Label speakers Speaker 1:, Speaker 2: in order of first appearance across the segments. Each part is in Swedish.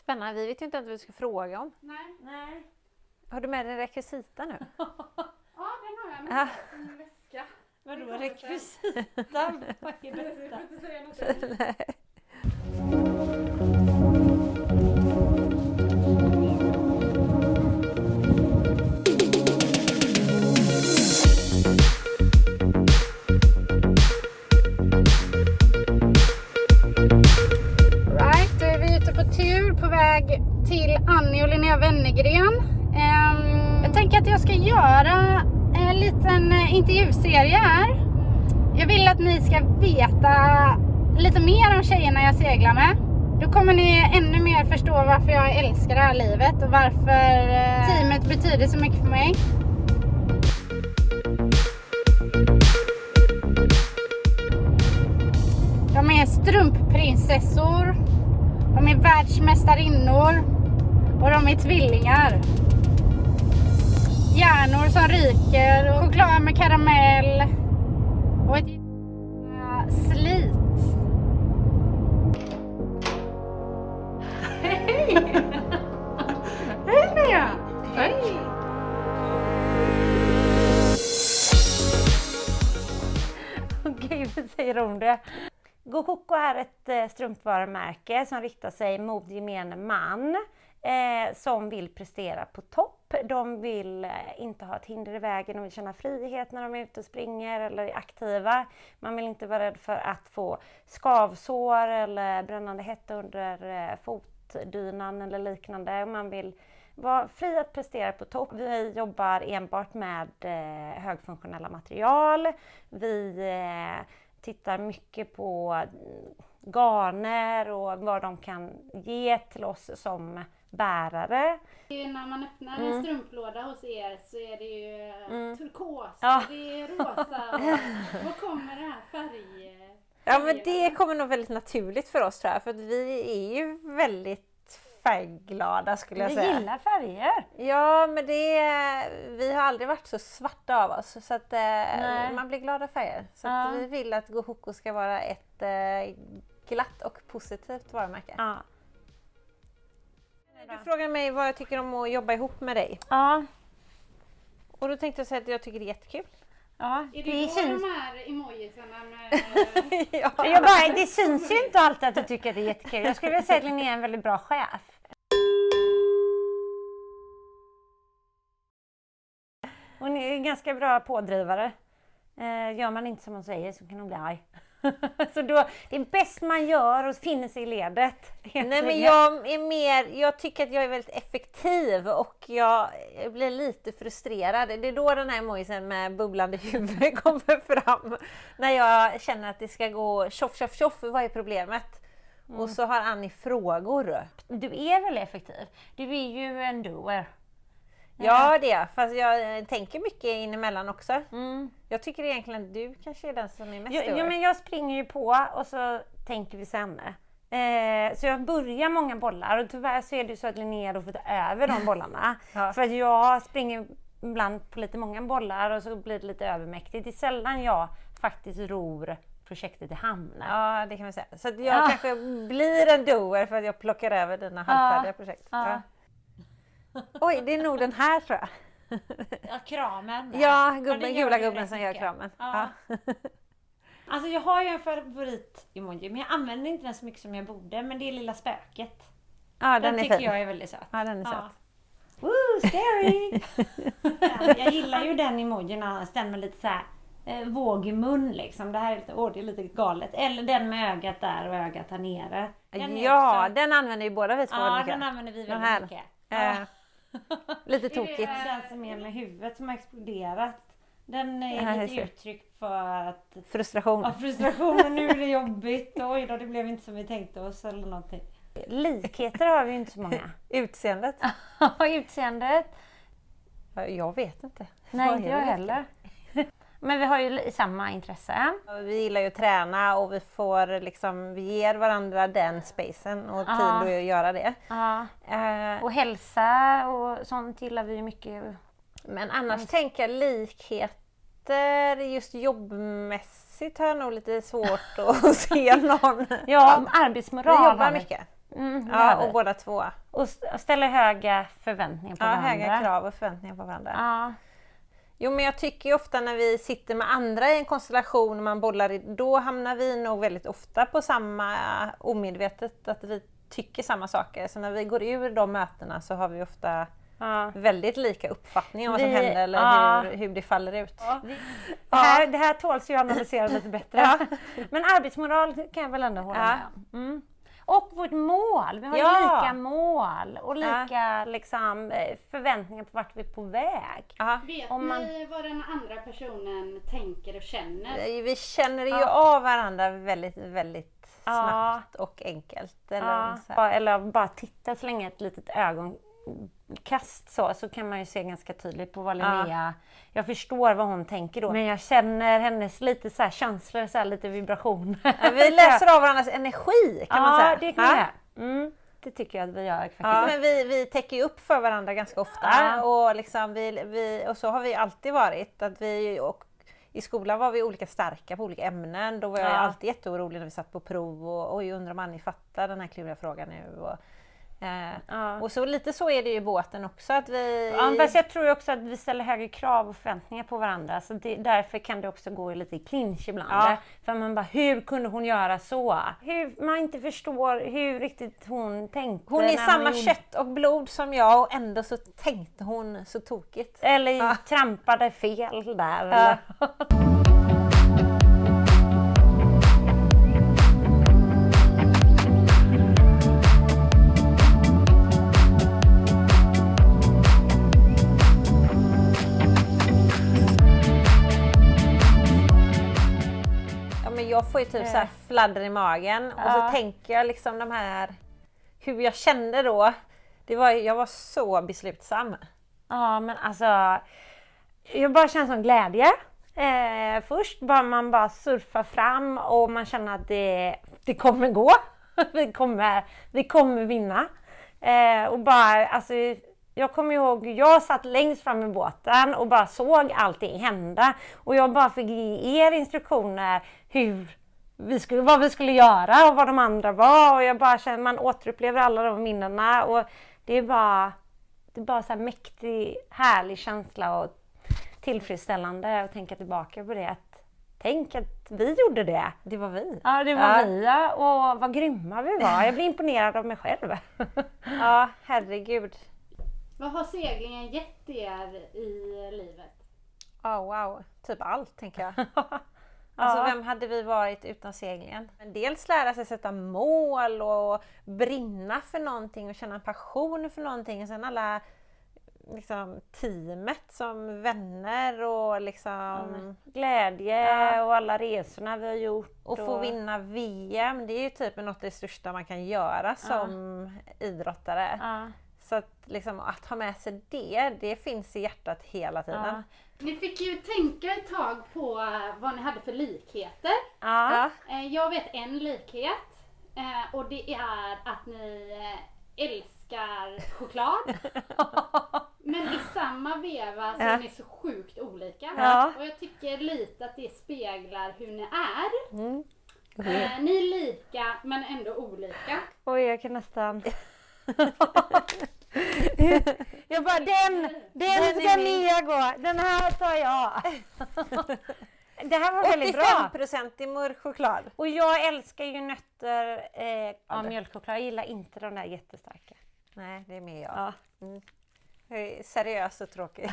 Speaker 1: Spännande, vi vet ju inte vad vi ska fråga om.
Speaker 2: Nej.
Speaker 1: Har du med dig rekvisita nu?
Speaker 2: Ja, den har jag
Speaker 1: Ja.
Speaker 2: med i min väska.
Speaker 3: Vadå rekvisita? Vad är
Speaker 2: Jag
Speaker 3: detta?
Speaker 2: får inte säga något än.
Speaker 1: Nej.
Speaker 2: Right, då är vi ute på tur på väg till Annie och Linnea Wennergren. Jag tänker att jag ska göra en liten intervjuserie här. Jag vill att ni ska veta lite mer om tjejerna jag seglar med. Då kommer ni ännu mer förstå varför jag älskar det här livet och varför teamet betyder så mycket för mig. De är strumpprinsessor, de är världsmästarinnor och de är tvillingar. Hjärnor som ryker och choklad med karamell och ett slit. Hej! Hej Mia! Hej!
Speaker 1: Okej, vi säger om det. GoCoco är ett strumpvarumärke som riktar sig mot gemene man som vill prestera på topp. De vill inte ha ett hinder i vägen, de vill känna frihet när de är ute och springer eller är aktiva. Man vill inte vara rädd för att få skavsår eller brännande hetta under fotdynan eller liknande. Man vill vara fri att prestera på topp. Vi jobbar enbart med högfunktionella material. Vi tittar mycket på garner och vad de kan ge till oss som bärare.
Speaker 2: När man öppnar en strumplåda hos er så är det ju turkos,
Speaker 1: Ja.
Speaker 2: det är rosa. Vad kommer det här färg?
Speaker 1: Ja, men det kommer nog väldigt naturligt för oss tror jag, för att vi är ju väldigt färgglada skulle jag säga.
Speaker 3: Vi gillar färger.
Speaker 1: Ja, men vi har aldrig varit så svarta av oss så att man blir glad av färger. Så att vi vill att GoCoco ska vara ett glatt och positivt varumärke.
Speaker 3: Ja.
Speaker 1: Du frågar mig vad jag tycker om att jobba ihop med dig.
Speaker 3: Ja.
Speaker 1: Och då tänkte jag säga att jag tycker det är jättekul.
Speaker 3: Ja.
Speaker 2: Är det då
Speaker 3: syns.
Speaker 2: de här emojisarna med...
Speaker 3: Det syns ju inte alltid att du tycker att det är jättekul. Jag skulle vilja säga att Linnea är en väldigt bra chef.
Speaker 1: Hon är en ganska bra pådrivare. Gör man inte som hon säger så kan hon bli arg. Så då, det är bäst man gör och finner sig i ledet. Nej, men jag tycker att jag är väldigt effektiv och jag blir lite frustrerad. Det är då den här emojisen med bubblande huvud kommer fram. När jag känner att det ska gå tjoff, vad är problemet? Och så har Annie frågor.
Speaker 3: Du är väldigt effektiv. Du är ju en doer.
Speaker 1: Ja, det är. Fast jag tänker mycket in emellan också.
Speaker 3: Mm.
Speaker 1: Jag tycker egentligen att du kanske är den som är mest
Speaker 3: Ja, men jag springer ju på och så tänker vi sen. Så jag börjar många bollar och tyvärr så är det så att Linnea då får ta över de bollarna.
Speaker 1: Ja.
Speaker 3: För att jag springer ibland på lite många bollar och så blir det lite övermäktigt. Det är sällan jag faktiskt ror projektet i hamn.
Speaker 1: Ja, det kan man säga. Så att jag kanske blir en doer för att jag plockar över dina halvfärdiga projekt.
Speaker 3: Ja.
Speaker 1: Ja. Oj, det är nog den här tror jag.
Speaker 3: Ja, kramen.
Speaker 1: Ja,
Speaker 3: det gör
Speaker 1: gula
Speaker 3: du
Speaker 1: gubben
Speaker 3: rätt
Speaker 1: som gör
Speaker 3: mycket.
Speaker 1: kramen.
Speaker 3: Ja.
Speaker 1: Ja.
Speaker 3: Alltså jag har ju en favorit-emoji, men jag använder inte den så mycket som jag borde. Men det är lilla spöket.
Speaker 1: Ja, den
Speaker 3: Den
Speaker 1: är
Speaker 3: tycker
Speaker 1: fin.
Speaker 3: jag är väldigt söt.
Speaker 1: Ja, den är söt.
Speaker 3: Woo, scary! Jag gillar ju den emojin när han stämmer lite så här vågmun liksom. Det här är lite, det är lite galet. Eller den med ögat där och ögat här nere. Den är
Speaker 1: Ja,
Speaker 3: också,
Speaker 1: den använder ju båda vi två
Speaker 3: ja,
Speaker 1: mycket.
Speaker 3: den använder vi
Speaker 1: Den
Speaker 3: väldigt
Speaker 1: här.
Speaker 3: mycket.
Speaker 1: Lite tokigt.
Speaker 3: Den som är med huvudet som har exploderat. Den är
Speaker 1: Ja,
Speaker 3: lite
Speaker 1: just det.
Speaker 3: uttryck för att
Speaker 1: Frustration.
Speaker 3: ja, frustration, nu är det jobbigt. Oj då, det blev inte som vi tänkte oss eller någonting.
Speaker 1: Likheter har vi ju inte så många. Utseendet?
Speaker 3: Utseendet?
Speaker 1: Jag vet inte.
Speaker 3: Nej,
Speaker 1: Vad
Speaker 3: inte
Speaker 1: är
Speaker 3: jag
Speaker 1: det?
Speaker 3: heller. Men vi har ju samma intresse.
Speaker 1: Vi gillar ju att träna och vi får liksom, vi ger varandra den spacen och tid att göra det.
Speaker 3: Ja.
Speaker 1: Eh,
Speaker 3: Och hälsa och sånt gillar vi ju mycket.
Speaker 1: Men annars tänker jag likheter just jobbmässigt har jag nog lite svårt att se någon.
Speaker 3: Ja,
Speaker 1: Vi
Speaker 3: arbetsmoral.
Speaker 1: jobbar mycket.
Speaker 4: Ja, och båda två.
Speaker 1: Och ställer höga förväntningar på varandra.
Speaker 4: Höga krav och förväntningar på varandra.
Speaker 1: Ja.
Speaker 4: Jo, men jag tycker ju ofta när vi sitter med andra i en konstellation och man bollar i, då hamnar vi nog väldigt ofta på samma omedvetet, att vi tycker samma saker. Så när vi går ur de mötena så har vi ofta väldigt lika uppfattning om vad som händer eller hur det faller ut.
Speaker 1: Det här tåls ju analysera lite bättre. Men arbetsmoral kan jag väl ändå hålla med om. Och vårt mål, vi har ju lika mål och lika liksom, förväntningar på vart vi är på väg.
Speaker 2: Vet ni vad den andra personen tänker och känner?
Speaker 4: Vi känner ju av varandra väldigt, väldigt snabbt och enkelt.
Speaker 1: Eller bara titta så länge ett litet ögonkast så kan man ju se ganska tydligt på vad Linnea... Jag förstår vad hon tänker då, men jag känner hennes lite så här känslor, så här lite vibrationer.
Speaker 4: Vi läser av varandras energi kan man säga.
Speaker 1: Ja, det kan jag. Det tycker jag att vi gör faktiskt.
Speaker 4: Men vi täcker ju upp för varandra ganska ofta och, liksom och så har vi alltid varit. Att i skolan var vi olika starka på olika ämnen. Då var jag alltid jätteorolig när vi satt på prov och undrar om Annie fattar den här kluriga frågan nu. Och så lite så är det ju i båten också. Att
Speaker 1: fast jag tror också att vi ställer högre krav och förväntningar på varandra. Så därför kan det också gå lite i clinch ibland. För man bara, hur kunde hon göra så? Hur man inte förstår hur riktigt hon tänkte.
Speaker 4: Hon är samma kött och blod som jag och ändå så tänkte hon så tokigt.
Speaker 1: Eller trampade fel där. Eller?
Speaker 4: Jag får ju typ så här fladder i magen och så tänker jag liksom de här, hur jag kände då. Jag var så beslutsam.
Speaker 1: Ja, men alltså jag bara känner sån glädje. Först man bara surfar fram och man känner att det kommer gå. vi kommer vinna. Och bara alltså jag kommer ihåg, jag satt längst fram i båten och bara såg allting hända. Och jag bara fick ge er instruktioner vad vi skulle göra och vad de andra var. Och jag bara känner, man återupplever alla de minnena. Och det är bara så här mäktig, härlig känsla och tillfredsställande att tänka tillbaka på det. Tänk att vi gjorde det.
Speaker 4: Det var vi.
Speaker 1: Ja, det var vi. Och vad grymma vi var. Jag blir imponerad av mig själv.
Speaker 4: Ja, herregud.
Speaker 2: Vad har seglingen gett er i livet?
Speaker 4: Wow. Typ allt, tänker jag. Alltså, vem hade vi varit utan seglingen? Dels lära sig sätta mål och brinna för någonting och känna en passion för någonting. Och sen alla liksom, teamet som vänner och liksom
Speaker 1: glädje och alla resorna vi har gjort.
Speaker 4: Och få vinna VM, det är ju typ något av det största man kan göra som idrottare. Så att, liksom, att ha med sig det finns i hjärtat hela tiden.
Speaker 2: Ni fick ju tänka ett tag på vad ni hade för likheter. Jag vet en likhet och det är att ni älskar choklad. Men i samma veva så är ni så sjukt olika. Och jag tycker lite att det speglar hur ni är. Ni är lika men ändå olika.
Speaker 1: Oj, jag kan nästan... jag bara, den ska Mia gå. Den här tar jag. Det här var väldigt bra.
Speaker 4: 85% i mörk choklad.
Speaker 1: Och jag älskar ju nötter mjölkchoklad. Jag gillar inte de där jättestarka.
Speaker 4: Nej, det är mer jag. Jag är seriös och tråkig.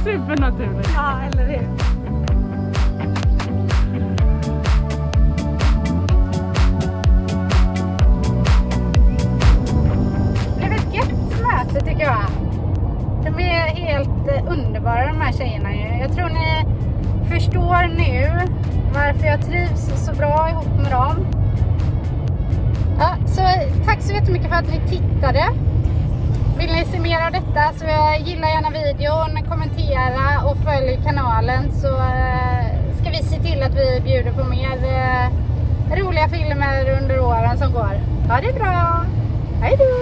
Speaker 2: Supernaturligt.
Speaker 1: Ja, eller hur?
Speaker 2: Det tycker jag. De är helt underbara de här tjejerna. Jag tror ni förstår nu varför jag trivs så bra ihop med dem. Ja, så tack så jättemycket för att ni tittade. Vill ni se mer av detta så gilla gärna videon, kommentera och följ kanalen så ska vi se till att vi bjuder på mer roliga filmer under åren som går. Ha det bra! Hej då!